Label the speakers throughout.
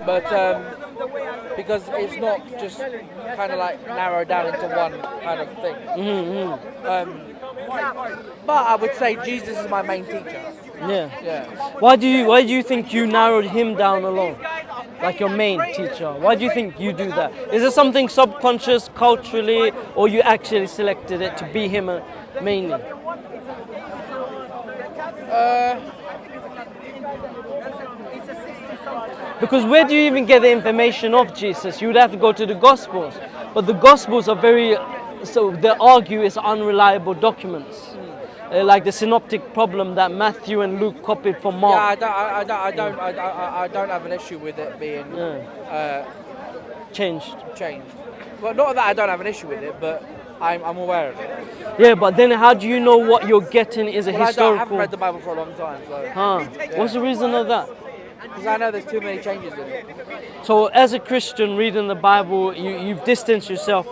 Speaker 1: but because it's not just kind of like narrowed down into one kind of thing. But I would say Jesus is my main teacher.
Speaker 2: Yeah.
Speaker 1: Yeah.
Speaker 2: Why do you think you narrowed him down alone? Like your main teacher. Why do you think you do that? Is it something subconscious, culturally, or you actually selected it to be him mainly? Because where do you even get the information of Jesus? You would have to go to the Gospels. But the Gospels are so they argue it's unreliable documents. Like the synoptic problem that Matthew and Luke copied from Mark.
Speaker 1: Yeah, I don't have an issue with it being
Speaker 2: Changed.
Speaker 1: Well, not that I don't have an issue with it, but I'm aware of it.
Speaker 2: Yeah, but then how do you know what you're getting is a historical?
Speaker 1: I haven't read the Bible for a long time, so.
Speaker 2: Yeah. What's the reason of that?
Speaker 1: Because I know there's too many changes in it.
Speaker 2: So as a Christian reading the Bible, you've distanced yourself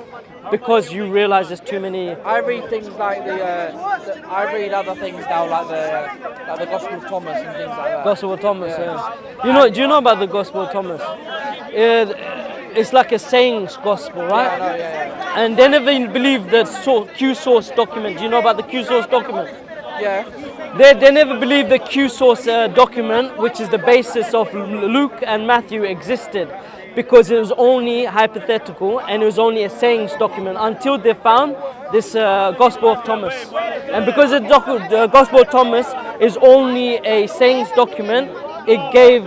Speaker 2: because you realize there's too many.
Speaker 1: I read things like I read other things now, like the Gospel of Thomas and things like that.
Speaker 2: Gospel of Thomas, yeah. Do you know about the Gospel of Thomas? It's like a sayings gospel, right?
Speaker 1: Yeah, I know, yeah.
Speaker 2: And they never believe the Q source document. Do you know about the Q source document?
Speaker 1: Yeah.
Speaker 2: They never believe the Q source document, which is the basis of Luke and Matthew, existed, because it was only hypothetical and it was only a sayings document until they found this Gospel of Thomas. And because the Gospel of Thomas is only a sayings document, it gave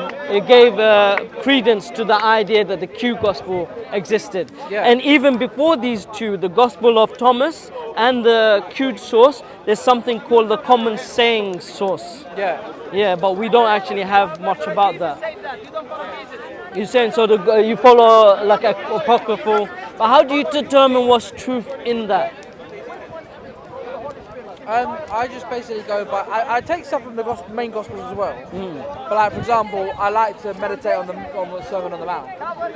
Speaker 2: credence to the idea that the Q Gospel existed.
Speaker 1: Yeah.
Speaker 2: And even before these two, the Gospel of Thomas and the Q source, there's something called the common saying source.
Speaker 1: Yeah.
Speaker 2: Yeah, but we don't actually have much about that. You're saying so you follow like apocryphal, but how do you determine what's truth in that?
Speaker 1: I just basically go by. I take stuff from the main Gospels as well. But like for example, I like to meditate on the Sermon on the Mount.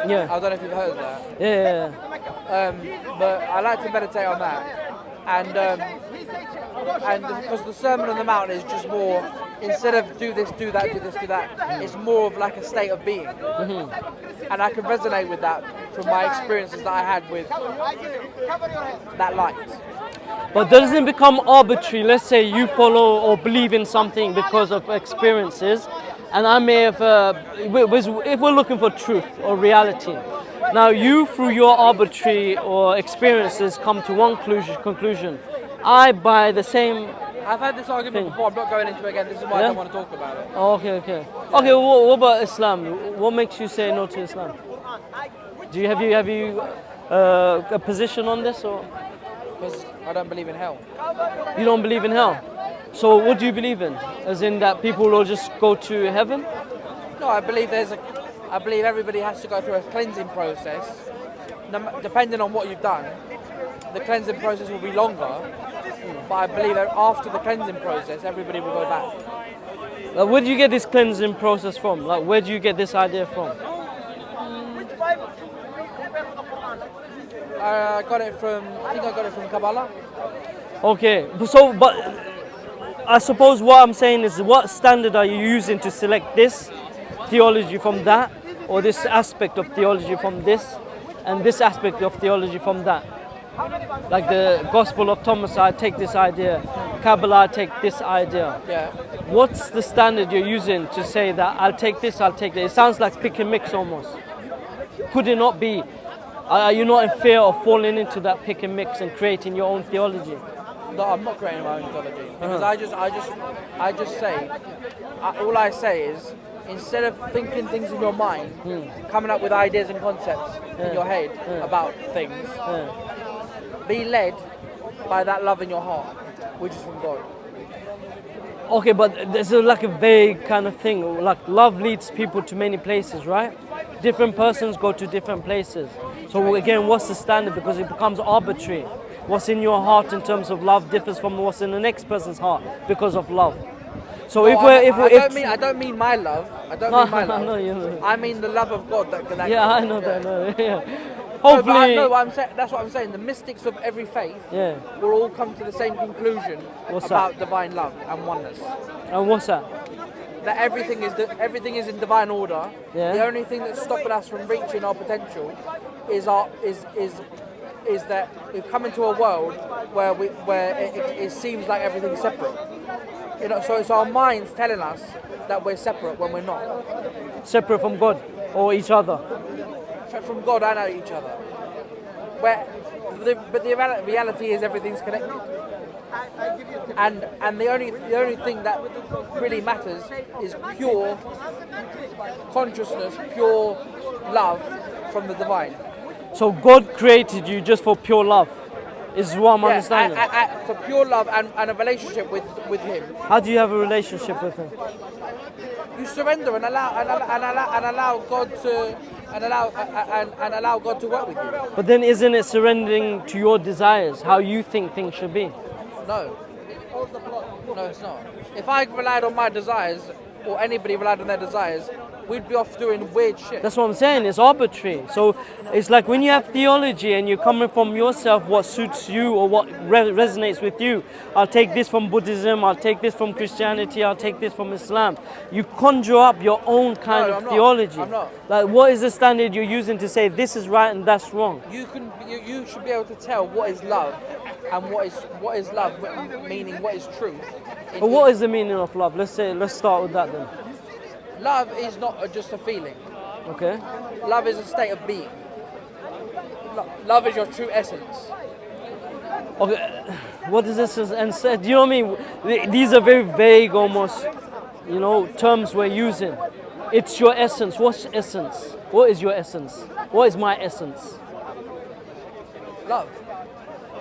Speaker 2: Yeah.
Speaker 1: I don't know if you've heard of that.
Speaker 2: Yeah.
Speaker 1: But I like to meditate on that, and because the Sermon on the Mount is just more, instead of do this, do that, do this, do that, it's more of like a state of being. And I can resonate with that from my experiences that I had with that light.
Speaker 2: But doesn't it become arbitrary? Let's say you follow or believe in something because of experiences, and I may have, if we're looking for truth or reality, now you through your arbitrary or experiences come to one conclusion. I by the same.
Speaker 1: I've had this argument before. I'm not going into it again. This is why I don't want to talk about it.
Speaker 2: Oh, okay. Okay. What about Islam? What makes you say no to Islam? Do you have a position on this, or?
Speaker 1: Because I don't believe in hell.
Speaker 2: You don't believe in hell? So what do you believe in? As in that people will just go to heaven?
Speaker 1: No, I believe everybody has to go through a cleansing process. Depending on what you've done, the cleansing process will be longer. But I believe that after the cleansing process, everybody will go back.
Speaker 2: Where do you get this cleansing process from? Like, where do you get this idea from?
Speaker 1: I think I got it from Kabbalah.
Speaker 2: Okay, so but I suppose what I'm saying is, what standard are you using to select this theology from that, or this aspect of theology from this, and this aspect of theology from that? Like the Gospel of Thomas, I take this idea. Kabbalah, I take this idea.
Speaker 1: Yeah.
Speaker 2: What's the standard you're using to say that I'll take this, I'll take that? It sounds like pick and mix almost. Could it not be? Are you not in fear of falling into that pick and mix and creating your own theology?
Speaker 1: No, I'm not creating my own theology because I just say, all I say is, instead of thinking things in your mind, coming up with ideas and concepts in your head about things, be led by that love in your heart, which is from God.
Speaker 2: Okay, but there's like a vague kind of thing. Like love leads people to many places, right? Different persons go to different places. So again, what's the standard? Because it becomes arbitrary. What's in your heart in terms of love differs from what's in the next person's heart because of love. So
Speaker 1: I don't mean my love. I don't mean my love.
Speaker 2: No, you know.
Speaker 1: I mean the love of God that.
Speaker 2: Yeah, I know that. No, yeah. Hopefully.
Speaker 1: That's what I'm saying. The mystics of every faith will all come to the same conclusion
Speaker 2: What's
Speaker 1: about
Speaker 2: that?
Speaker 1: divine love and oneness.
Speaker 2: And what's that?
Speaker 1: that everything is in divine order.
Speaker 2: Yeah.
Speaker 1: The only thing that's stopping us from reaching our potential is that we've come into a world where it seems like everything's separate. So it's our minds telling us that we're separate when we're not.
Speaker 2: Separate from God or each other.
Speaker 1: From God and each other. But the reality is everything's connected. And the only thing that really matters is pure consciousness, pure love from the divine.
Speaker 2: So God created you just for pure love, is what I'm understanding.
Speaker 1: For pure love and a relationship with Him.
Speaker 2: How do you have a relationship with Him?
Speaker 1: You surrender and allow God to allow God to work with you.
Speaker 2: But then isn't it surrendering to your desires, how you think things should be?
Speaker 1: No, it's not. If I relied on my desires, or anybody relied on their desires, we'd be off doing weird shit.
Speaker 2: That's what I'm saying, it's arbitrary. So it's like when you have theology and you're coming from yourself, what suits you or what resonates with you. I'll take this from Buddhism, I'll take this from Christianity, I'll take this from Islam. You conjure up your own kind of theology.
Speaker 1: I'm not.
Speaker 2: Like, what is the standard you're using to say this is right and that's wrong?
Speaker 1: You should be able to tell what is love and what is love, meaning what is truth.
Speaker 2: But what is the meaning of love? Let's start with that then.
Speaker 1: Love is not just a feeling.
Speaker 2: Okay.
Speaker 1: Love is a state of being. Love is your true essence.
Speaker 2: Okay. What is this? And said, you know what I mean? These are very vague, almost, terms we're using. It's your essence. What's essence? What is your essence? What is my essence?
Speaker 1: Love.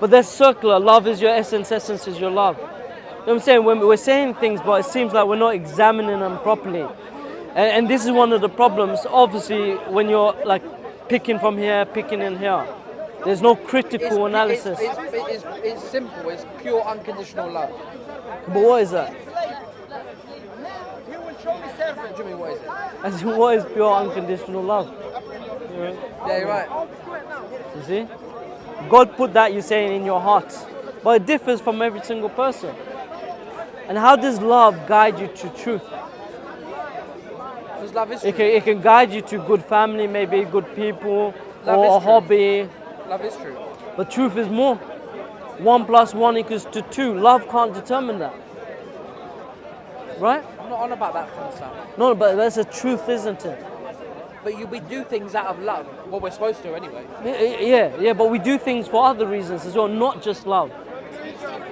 Speaker 2: But that's circular. Love is your essence. Essence is your love. You know what I'm saying? When we're saying things, but it seems like we're not examining them properly. And this is one of the problems, obviously, when you're like picking from here, picking in here. There's no critical analysis.
Speaker 1: It's simple, it's pure unconditional love.
Speaker 2: But what is that?
Speaker 1: What do you mean, what is it?
Speaker 2: As in, what is pure unconditional love?
Speaker 1: Yeah, you're right.
Speaker 2: You see? God put that, you're saying, in your heart. But it differs from every single person. And how does love guide you to truth?
Speaker 1: Because love is true.
Speaker 2: It can guide you to good family, maybe good people, or a hobby.
Speaker 1: Love is true.
Speaker 2: But truth is more. 1 + 1 = 2. Love can't determine that. Right?
Speaker 1: I'm not on about that kind of stuff.
Speaker 2: No, but that's the truth, isn't it?
Speaker 1: But we do things out of love. Well, we're supposed to anyway.
Speaker 2: Yeah, but we do things for other reasons as well, not just love.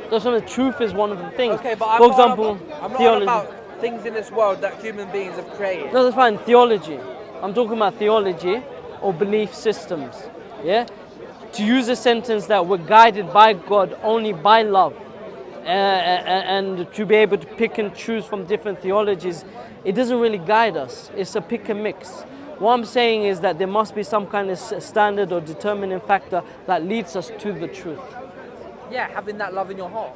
Speaker 2: That's why the truth is one of the things.
Speaker 1: Okay, but
Speaker 2: for example,
Speaker 1: I'm not
Speaker 2: theology.
Speaker 1: about things in this world that human beings have created.
Speaker 2: No, that's fine. Theology. I'm talking about theology or belief systems. Yeah? To use a sentence that we're guided by God only by love, and to be able to pick and choose from different theologies, it doesn't really guide us. It's a pick and mix. What I'm saying is that there must be some kind of standard or determining factor that leads us to the truth.
Speaker 1: Yeah, having that love in your heart.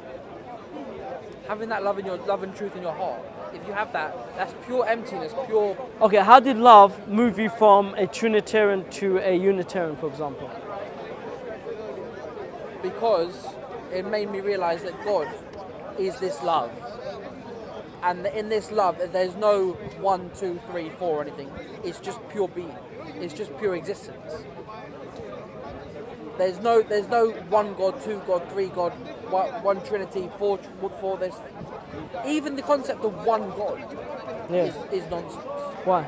Speaker 1: Having that love and truth in your heart. If you have that, that's pure emptiness, pure.
Speaker 2: Okay, how did love move you from a Trinitarian to a Unitarian, for example?
Speaker 1: Because it made me realize that God is this love. And in this love, there's no 1, 2, 3, 4 or anything. It's just pure being. It's just pure existence. There's no 1 God, 2 God, 3 God, 1 Trinity, 4 this. Even the concept of one God is nonsense.
Speaker 2: Why?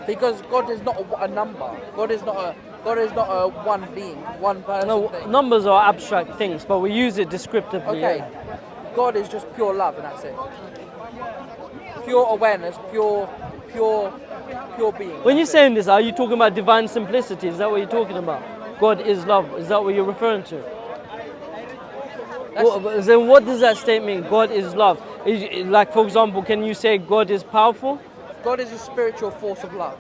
Speaker 1: Because God is not a number. God is not a one being, one person thing.
Speaker 2: Numbers are abstract things, but we use it descriptively.
Speaker 1: Okay.
Speaker 2: Yeah.
Speaker 1: God is just pure love, and that's it. Pure awareness, pure being.
Speaker 2: When you're saying this, are you talking about divine simplicity? Is that what you're talking about? God is love. Is that what you're referring to? Then what does that statement mean? God is love. Like, for example, can you say God is powerful?
Speaker 1: God is a spiritual force of love.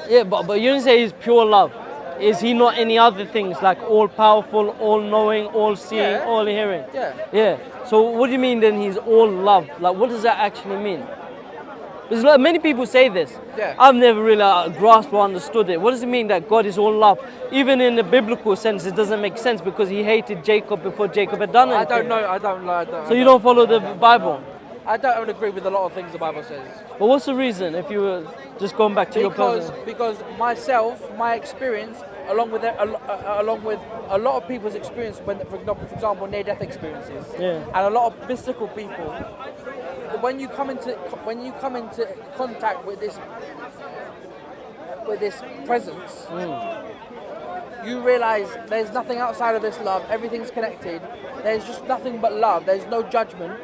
Speaker 2: Yeah, but you didn't say he's pure love. Is he not any other things like all powerful, all knowing, all seeing, all hearing? Yeah. So what do you mean then he's all love? Like, what does that actually mean? Because like, many people say this.
Speaker 1: Yeah.
Speaker 2: I've never really grasped or understood it. What does it mean that God is all love? Even in the biblical sense, it doesn't make sense because he hated Jacob before Jacob had done anything.
Speaker 1: I don't know.
Speaker 2: So you don't follow the Bible?
Speaker 1: I don't agree with a lot of things the Bible says.
Speaker 2: But what's the reason? If you were just going back to your person.
Speaker 1: Because myself, my experience, along with a lot of people's experience, when, for example, near-death experiences, and a lot of mystical people, when you come into contact with this presence, you realize there's nothing outside of this love. Everything's connected. There's just nothing but love. There's no judgment.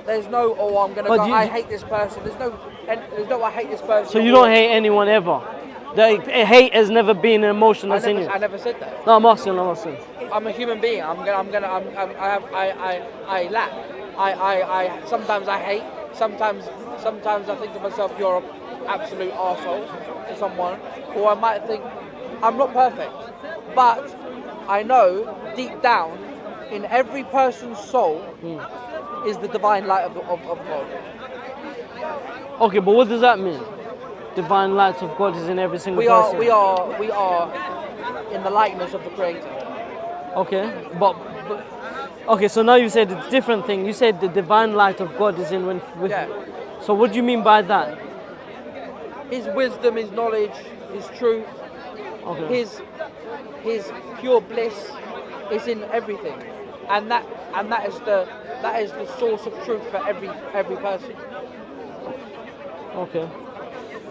Speaker 1: There's no, oh, I'm gonna go. I hate this person. There's no, I hate this person.
Speaker 2: So you don't hate anyone ever. Hate has never been an emotion that's in you.
Speaker 1: I never said that.
Speaker 2: No, I'm asking.
Speaker 1: I'm a human being. I lack. Sometimes I hate. Sometimes I think to myself, you're an absolute arsehole to someone. Or I might think, I'm not perfect. But I know deep down, in every person's soul, is the divine light of God.
Speaker 2: Okay, but what does that mean? Divine light of God is in every single person.
Speaker 1: We are in the likeness of the Creator.
Speaker 2: Okay, but okay. So now you said a different thing. You said the divine light of God is in
Speaker 1: Yeah.
Speaker 2: So what do you mean by that?
Speaker 1: His wisdom, His knowledge, His truth, His pure bliss is in everything, and that is the source of truth for every person.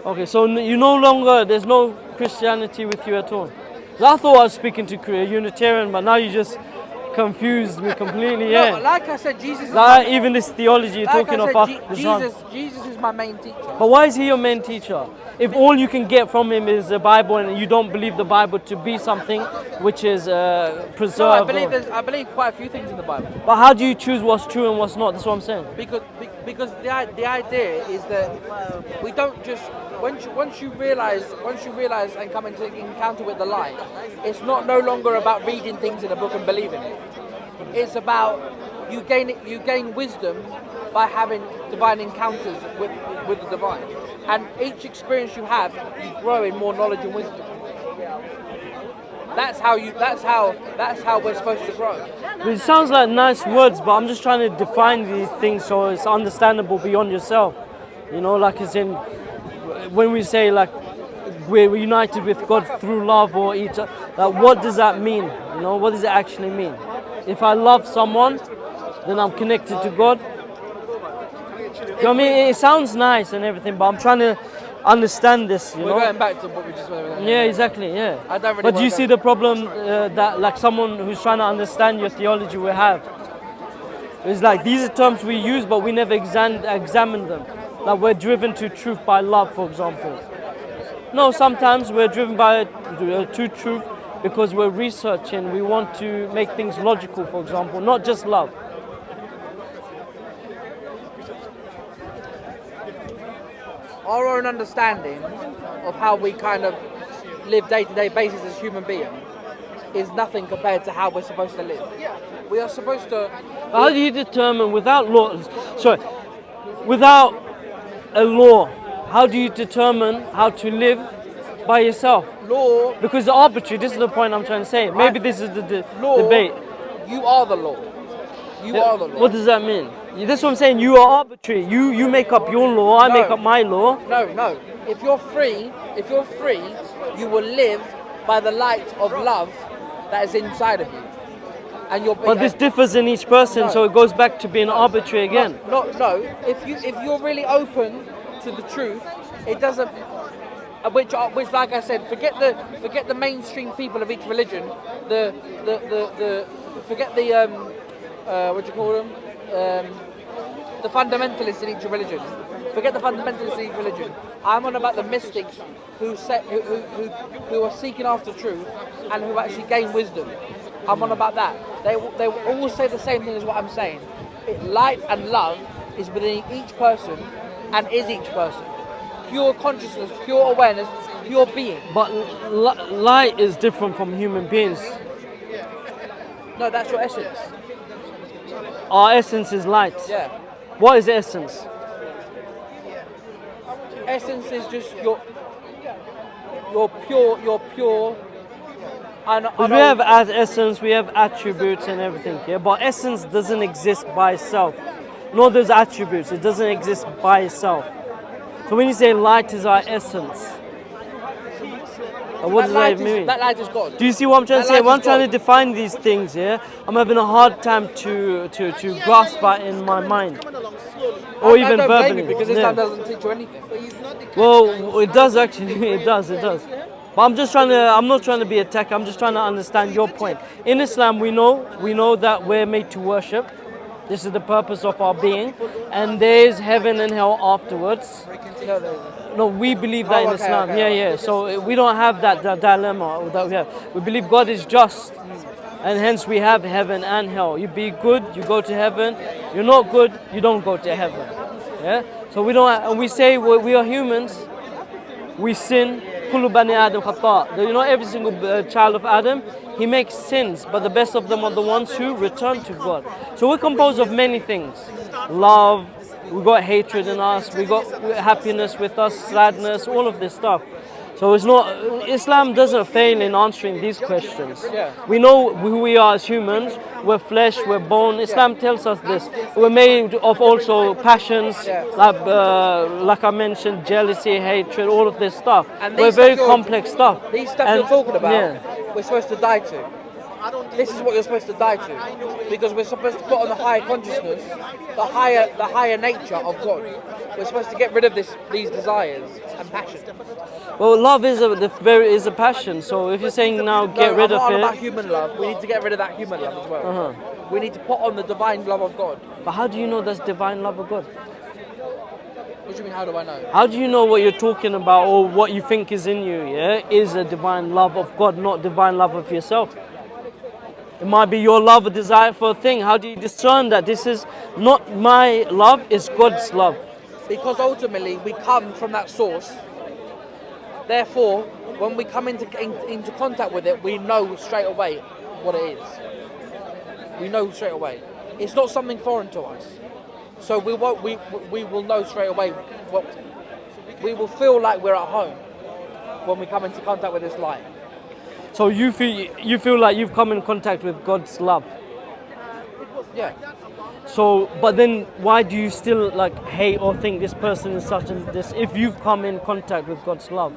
Speaker 2: Okay, so you no longer, there's no Christianity with you at all. I thought I was speaking to a Unitarian, but now you just confused me completely. Yeah.
Speaker 1: No, like I said, Jesus.
Speaker 2: Even this theology you're talking about.
Speaker 1: Jesus is my main teacher.
Speaker 2: But why is he your main teacher? If all you can get from him is the Bible, and you don't believe the Bible to be something which is preserved.
Speaker 1: No, I believe quite a few things in the Bible.
Speaker 2: But how do you choose what's true and what's not? That's what I'm saying.
Speaker 1: Because the idea is that we don't just once you realize and come into encounter with the light, it's no longer about reading things in a book and believing it. It's about you gain wisdom by having divine encounters with the divine. And each experience you have, you grow in more knowledge and wisdom. That's how we're supposed to grow.
Speaker 2: It sounds like nice words, but I'm just trying to define these things so it's understandable beyond yourself. You know, like it's in when we say like we're united with God through love or each other. Like, what does that mean? You know, what does it actually mean? If I love someone, then I'm connected to God. You know what I mean? It sounds nice and everything, but I'm trying to understand this, you know?
Speaker 1: We're going back to what we just went over.
Speaker 2: Yeah, exactly, yeah.
Speaker 1: I don't really
Speaker 2: but do you see the problem that like someone who's trying to understand your theology will have? It's like these are terms we use, but we never examine them. Like we're driven to truth by love, for example. No, sometimes we're driven to truth because we're researching. We want to make things logical, for example, not just love.
Speaker 1: Our own understanding of how we kind of live day-to-day basis as human beings is nothing compared to how we're supposed to live. We are supposed to...
Speaker 2: How do you determine, without a law, how do you determine how to live by yourself?
Speaker 1: Law...
Speaker 2: Because the arbitrary, this is the point I'm trying to say. Maybe this is the debate.
Speaker 1: You are the law. You are the law.
Speaker 2: What does that mean? That's what I'm saying. You are arbitrary. You make up your law. I make up my law.
Speaker 1: No. If you're free, you will live by the light of love that is inside of you. And
Speaker 2: but this differs in each person, so it goes back to being arbitrary again.
Speaker 1: No. If you're really open to the truth, it doesn't. Which, like I said, forget the mainstream people of each religion. Forget the what do you call them? The fundamentalists in each religion. Forget the fundamentalists in each religion. I'm on about the mystics who are seeking after truth and who actually gain wisdom. I'm on about that. They will all say the same thing as what I'm saying. Light and love is within each person and is each person. Pure consciousness, pure awareness, pure being.
Speaker 2: But light is different from human beings.
Speaker 1: No, that's your essence.
Speaker 2: Our essence is light.
Speaker 1: Yeah.
Speaker 2: What is essence?
Speaker 1: Essence is just your pure.
Speaker 2: We have as essence, we have attributes and everything, yeah. But essence doesn't exist by itself. nor those attributes. It doesn't exist by itself. So when you say light is our essence, what does that mean?
Speaker 1: That light is God.
Speaker 2: Do you see what I'm trying to
Speaker 1: That
Speaker 2: say?
Speaker 1: light
Speaker 2: When I'm
Speaker 1: is
Speaker 2: trying to
Speaker 1: God.
Speaker 2: define these things, yeah, I'm having a hard time to grasp that in my mind, or
Speaker 1: I
Speaker 2: even
Speaker 1: don't blame
Speaker 2: verbally.
Speaker 1: you because Islam doesn't teach you anything.
Speaker 2: Well, it does actually. It does. But I'm just trying to. I'm not trying to be a tech. I'm just trying to understand your point. In Islam, we know that we're made to worship. This is the purpose of our being, and there is heaven and hell afterwards.
Speaker 1: No, there isn't.
Speaker 2: No, we believe that in
Speaker 1: okay,
Speaker 2: Islam.
Speaker 1: okay,
Speaker 2: Yeah. So we don't have that dilemma that we have. We believe God is just, and hence we have heaven and hell. You be good, you go to heaven. You're not good, you don't go to heaven. Yeah. So we don't. And we say we are humans. We sin. Kullu bani Adam khata. You know, every single child of Adam, he makes sins, but the best of them are the ones who return to God. So we're composed of many things: love. We got hatred in us. We got happiness with us, sadness, all of this stuff. So it's not. Islam doesn't fail in answering these questions.
Speaker 1: Yeah.
Speaker 2: We know who we are as humans. We're flesh. We're bone. Islam tells us this. We're made of also passions, like I mentioned, jealousy, hatred, all of this stuff.
Speaker 1: And
Speaker 2: We're
Speaker 1: these
Speaker 2: very
Speaker 1: stuff you're-
Speaker 2: complex stuff.
Speaker 1: These stuff
Speaker 2: And-
Speaker 1: you're talking about,
Speaker 2: yeah.
Speaker 1: we're supposed to die to. This is what you're supposed to die to, because we're supposed to put on the higher consciousness, the higher nature of God. We're supposed to get rid of these desires and passion.
Speaker 2: Well, love is a passion. So if you're saying now get rid
Speaker 1: I'm
Speaker 2: of
Speaker 1: not on
Speaker 2: it,
Speaker 1: about human love. We need to get rid of that human love as well. We need to put on the divine love of God.
Speaker 2: but how do you know that's divine love of God?
Speaker 1: What do you mean? How do I know?
Speaker 2: How do you know what you're talking about or what you think is in you, yeah, is a divine love of God, not divine love of yourself? It might be your love or desire for a thing. How do you discern that this is not my love, it's God's love?
Speaker 1: Because ultimately we come from that source. Therefore, when we come into contact with it, we know straight away what it is. We know straight away. It's not something foreign to us. So we will know straight away what we will feel like we're at home when we come into contact with this light.
Speaker 2: So you feel like you've come in contact with God's love.
Speaker 1: Yeah.
Speaker 2: So, but then why do you still like hate or think this person is such and this if you've come in contact with God's love?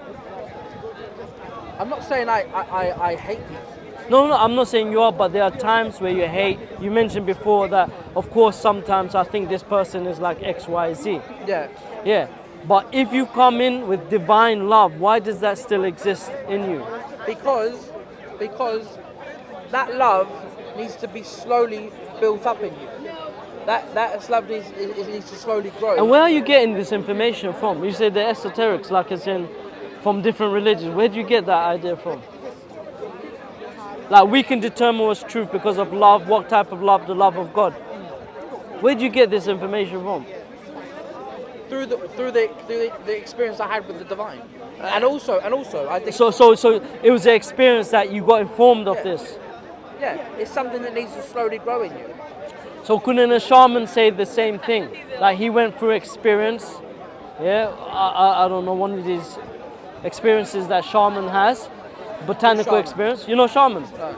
Speaker 1: I'm not saying I hate people.
Speaker 2: No, I'm not saying you are, but there are times where you hate. You mentioned before that, of course, sometimes I think this person is like X, Y, Z.
Speaker 1: Yeah.
Speaker 2: Yeah. But if you come in with divine love, why does that still exist in you?
Speaker 1: Because that love needs to be slowly built up in you. That love needs to slowly grow.
Speaker 2: And where are you getting this information from? You say the esoterics, like it's in from different religions. Where do you get that idea from? Like we can determine what's truth because of love. What type of love? The love of God. Where do you get this information from?
Speaker 1: Through the experience I had with the divine, and also I think.
Speaker 2: So it was the experience that you got informed of this.
Speaker 1: Yeah, it's something that needs to slowly grow in you.
Speaker 2: So couldn't a shaman say the same thing? Like he went through experience. Yeah, I don't know, one of these experiences that shaman has, botanical
Speaker 1: Shaman.
Speaker 2: experience. You know shaman?
Speaker 1: No.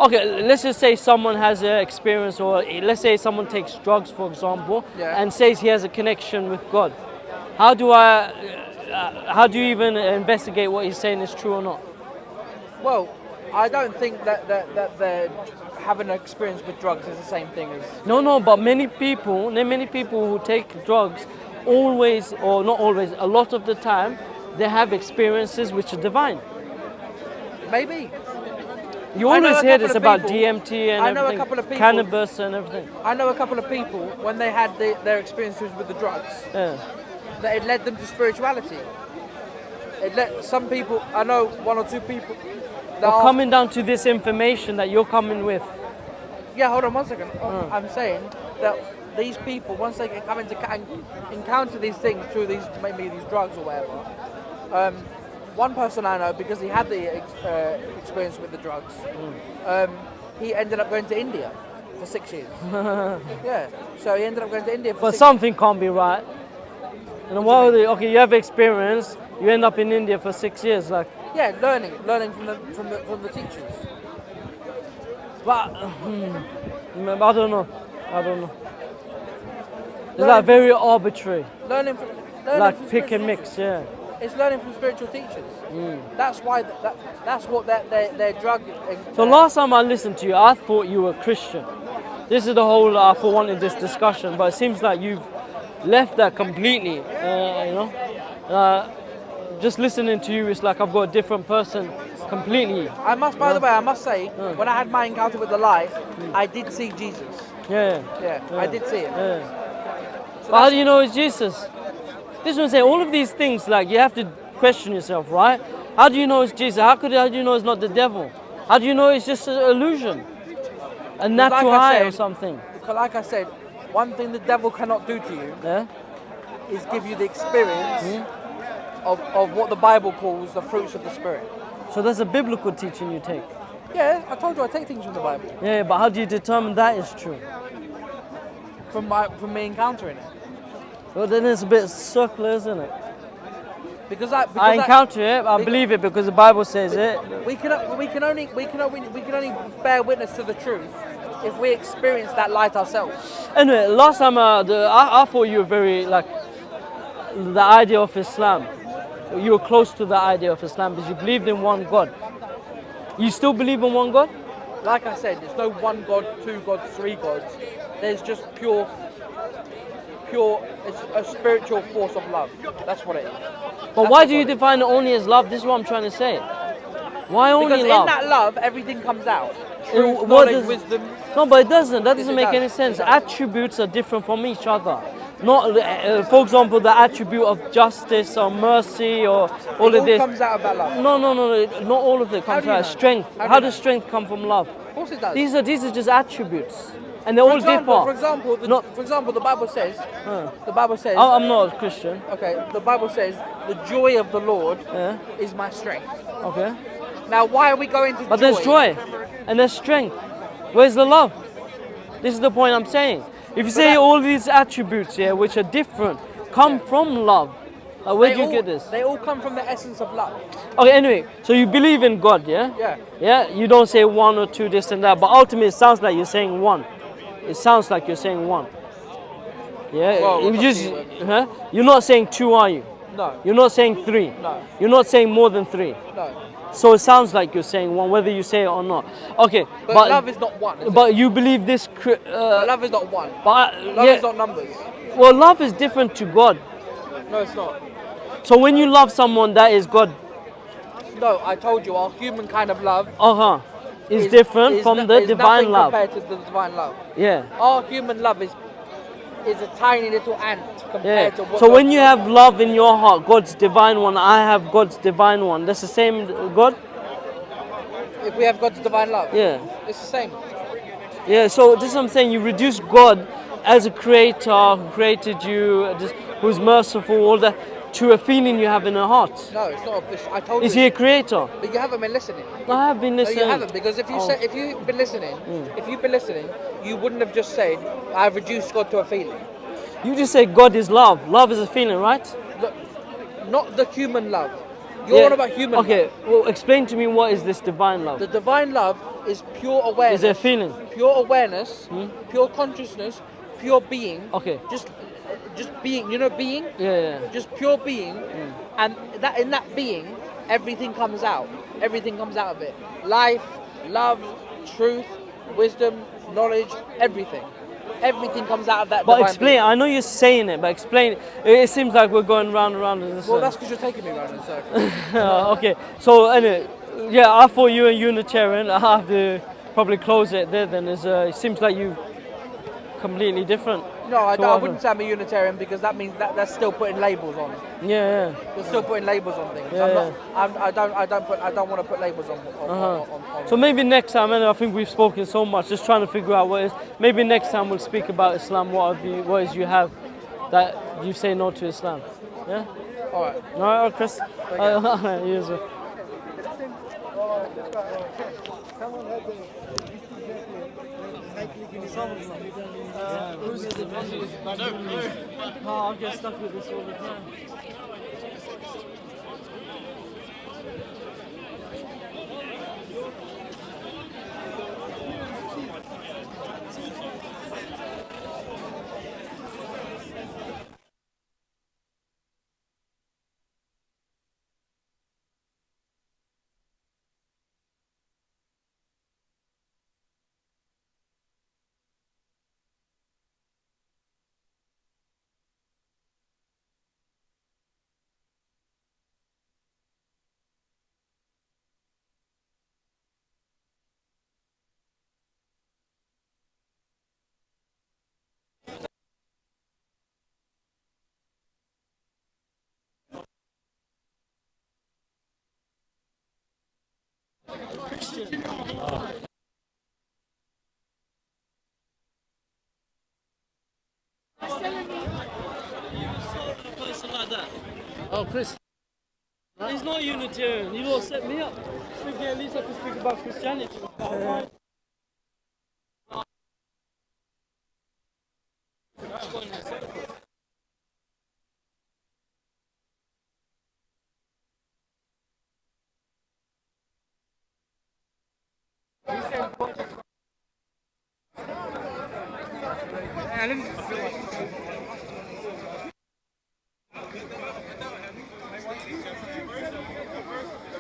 Speaker 2: Okay, let's just say someone has an experience, or let's say someone takes drugs, for example,
Speaker 1: Yeah.
Speaker 2: and says he has a connection with God. How do you even investigate what he's saying is true or not?
Speaker 1: Well, I don't think that they're having an experience with drugs is the same thing as.
Speaker 2: No, but many people who take drugs, always, or not always, a lot of the time, they have experiences which are divine.
Speaker 1: Maybe.
Speaker 2: You
Speaker 1: I know
Speaker 2: always
Speaker 1: a
Speaker 2: hear
Speaker 1: couple
Speaker 2: this
Speaker 1: of
Speaker 2: about
Speaker 1: people-
Speaker 2: DMT and
Speaker 1: I know a
Speaker 2: everything,
Speaker 1: couple of people-
Speaker 2: cannabis and everything.
Speaker 1: I know a couple of people when they had their experiences with the drugs,
Speaker 2: Yeah.
Speaker 1: that it led them to spirituality. It let some people. I know one or two people. That
Speaker 2: But
Speaker 1: are-
Speaker 2: coming down to this information that you're coming with,
Speaker 1: Yeah, hold on one second. I'm saying that these people, once they can come into encounter these things through maybe these drugs or whatever. One person I know, because he had the experience with the drugs, he ended up going to India for 6 years. Yeah, so he ended up going to India for
Speaker 2: but
Speaker 1: 6
Speaker 2: something can't be right. You know, okay, you have experience, you end up in India for 6 years, like.
Speaker 1: Yeah, learning from the teachers.
Speaker 2: But I don't know. It's like very arbitrary,
Speaker 1: learning from
Speaker 2: like
Speaker 1: from
Speaker 2: pick and
Speaker 1: spiritual
Speaker 2: mix.
Speaker 1: teachers.
Speaker 2: Yeah.
Speaker 1: It's learning from spiritual teachers. That's why that's what their drug.
Speaker 2: So last time I listened to you, I thought you were Christian. This is the whole for wanting this discussion, but it seems like you've left that completely. Just listening to you, it's like I've got a different person completely.
Speaker 1: I must, by the way, I must say, when I had my encounter with the light, I did see Jesus.
Speaker 2: Yeah.
Speaker 1: I did see him.
Speaker 2: Yeah.
Speaker 1: So
Speaker 2: But how do you know it's Jesus? This one saying all of these things, like you have to question yourself, right? How do you know it's Jesus? How do you know it's not the devil? How do you know it's just an illusion? A natural high or something?
Speaker 1: Because like I said, one thing the devil cannot do to you
Speaker 2: Yeah?
Speaker 1: is give you the experience of what the Bible calls the fruits of the Spirit.
Speaker 2: So that's a biblical teaching you take.
Speaker 1: Yeah, I told you I take things from the Bible.
Speaker 2: Yeah, but how do you determine that is true?
Speaker 1: From me encountering it.
Speaker 2: Well, then it's a bit circular, isn't it?
Speaker 1: Because
Speaker 2: I encounter it, I believe it because the Bible says it.
Speaker 1: We can only bear witness to the truth if we experience that light ourselves.
Speaker 2: Anyway, last time I thought you were very like the idea of Islam. You were close to the idea of Islam because you believed in one God. You still believe in one God?
Speaker 1: Like I said, there's no one God, two gods, three gods. There's just pure. It's a spiritual force of love. That's what it is.
Speaker 2: But why do you define it only as love? This is what I'm trying to say. Why only
Speaker 1: because
Speaker 2: love?
Speaker 1: in that love, everything comes out.
Speaker 2: Truth,
Speaker 1: Truth,
Speaker 2: knowledge,
Speaker 1: knowledge, wisdom.
Speaker 2: No, but it doesn't. That doesn't
Speaker 1: It
Speaker 2: make
Speaker 1: does.
Speaker 2: any sense.
Speaker 1: It does.
Speaker 2: Attributes are different from each other. Not, for example, the attribute of justice or mercy or all
Speaker 1: It
Speaker 2: of this.
Speaker 1: comes out of that love.
Speaker 2: No. Not all of it comes
Speaker 1: do you
Speaker 2: out.
Speaker 1: know?
Speaker 2: Strength.
Speaker 1: How do
Speaker 2: How
Speaker 1: you
Speaker 2: does
Speaker 1: know?
Speaker 2: strength come from love?
Speaker 1: Of course it does.
Speaker 2: These are just attributes, and they're all different.
Speaker 1: For example, the Bible says. The Bible says.
Speaker 2: I'm not a Christian.
Speaker 1: Okay, the Bible says the joy of the Lord
Speaker 2: Yeah.
Speaker 1: is my strength.
Speaker 2: Okay.
Speaker 1: Now, why are we going to
Speaker 2: But
Speaker 1: joy?
Speaker 2: there's joy, and there's strength. Where's the love? This is the point I'm saying. If you say all these attributes here, which are different, come from love, where do you get this?
Speaker 1: They all come from the essence of love.
Speaker 2: Okay, anyway, so you believe in God, yeah?
Speaker 1: Yeah.
Speaker 2: Yeah, you don't say one or two, this and that, but ultimately it sounds like you're saying one. It sounds like you're saying one. Yeah,
Speaker 1: Well,
Speaker 2: you
Speaker 1: it's
Speaker 2: just,
Speaker 1: up to you,
Speaker 2: you're not saying two, are you?
Speaker 1: No.
Speaker 2: You're not saying three.
Speaker 1: No.
Speaker 2: You're not saying more than three.
Speaker 1: No.
Speaker 2: So it sounds like you're saying one, whether you say it or not. Okay,
Speaker 1: But love is not one. Is it?
Speaker 2: but you believe this.
Speaker 1: Love is not one.
Speaker 2: But
Speaker 1: Love
Speaker 2: yeah,
Speaker 1: is not numbers.
Speaker 2: well, love is different to God.
Speaker 1: No, it's not.
Speaker 2: So when you love someone, that is God.
Speaker 1: No, I told you, our human kind of love
Speaker 2: Is different from the
Speaker 1: is
Speaker 2: divine
Speaker 1: nothing
Speaker 2: love.
Speaker 1: compared to the divine love.
Speaker 2: Yeah.
Speaker 1: Our human love is a tiny little ant compared to what.
Speaker 2: So
Speaker 1: God
Speaker 2: when you have love in your heart, God's divine one, I have God's divine one. That's the same God?
Speaker 1: if we have God's divine love,
Speaker 2: Yeah.
Speaker 1: it's the same.
Speaker 2: Yeah, so this is what I'm saying. You reduce God as a creator who created you, who's merciful, all that, to a feeling you have in your heart.
Speaker 1: No, it's not. I told
Speaker 2: Is
Speaker 1: you.
Speaker 2: he a creator?
Speaker 1: But you haven't been listening.
Speaker 2: I have been
Speaker 1: No,
Speaker 2: listening.
Speaker 1: you haven't, because if you've been listening, you wouldn't have just said, "I've reduced God to a feeling."
Speaker 2: You just say God is love. Love is a feeling, right?
Speaker 1: Look, not the human love. You're on about human love.
Speaker 2: Okay, well, explain to me what is this divine love?
Speaker 1: The divine love is pure awareness.
Speaker 2: Is it a feeling?
Speaker 1: Pure awareness, pure consciousness, pure being.
Speaker 2: Okay.
Speaker 1: Just being. You know, being.
Speaker 2: Yeah.
Speaker 1: Just pure being, and that in that being, everything comes out. Everything comes out of it. Life, love, truth, wisdom, knowledge, everything. Everything comes out of that.
Speaker 2: But
Speaker 1: divine
Speaker 2: explain.
Speaker 1: being.
Speaker 2: I know you're saying it, but explain. It seems like we're going round and round in this.
Speaker 1: Well, that's because you're taking me round in circles.
Speaker 2: Okay. So anyway, yeah, I thought you were Unitarian. I have to probably close it there. Then it seems like you completely different.
Speaker 1: No, I
Speaker 2: So
Speaker 1: wouldn't say I'm a Unitarian, because that means that's still putting labels on.
Speaker 2: Yeah.
Speaker 1: You're still putting labels on things.
Speaker 2: Yeah,
Speaker 1: I don't want to put labels on.
Speaker 2: So maybe next time, and I think we've spoken so much, just trying to figure out what is. Maybe next time we'll speak about Islam. What is you have that you say no to Islam? Yeah.
Speaker 1: All right.
Speaker 2: All right, Chris. Yes, sir. I get stuck with this all the time. Oh, Chris. He's not Unitarian. You all set me up. Speaking at least I can speak about Christianity.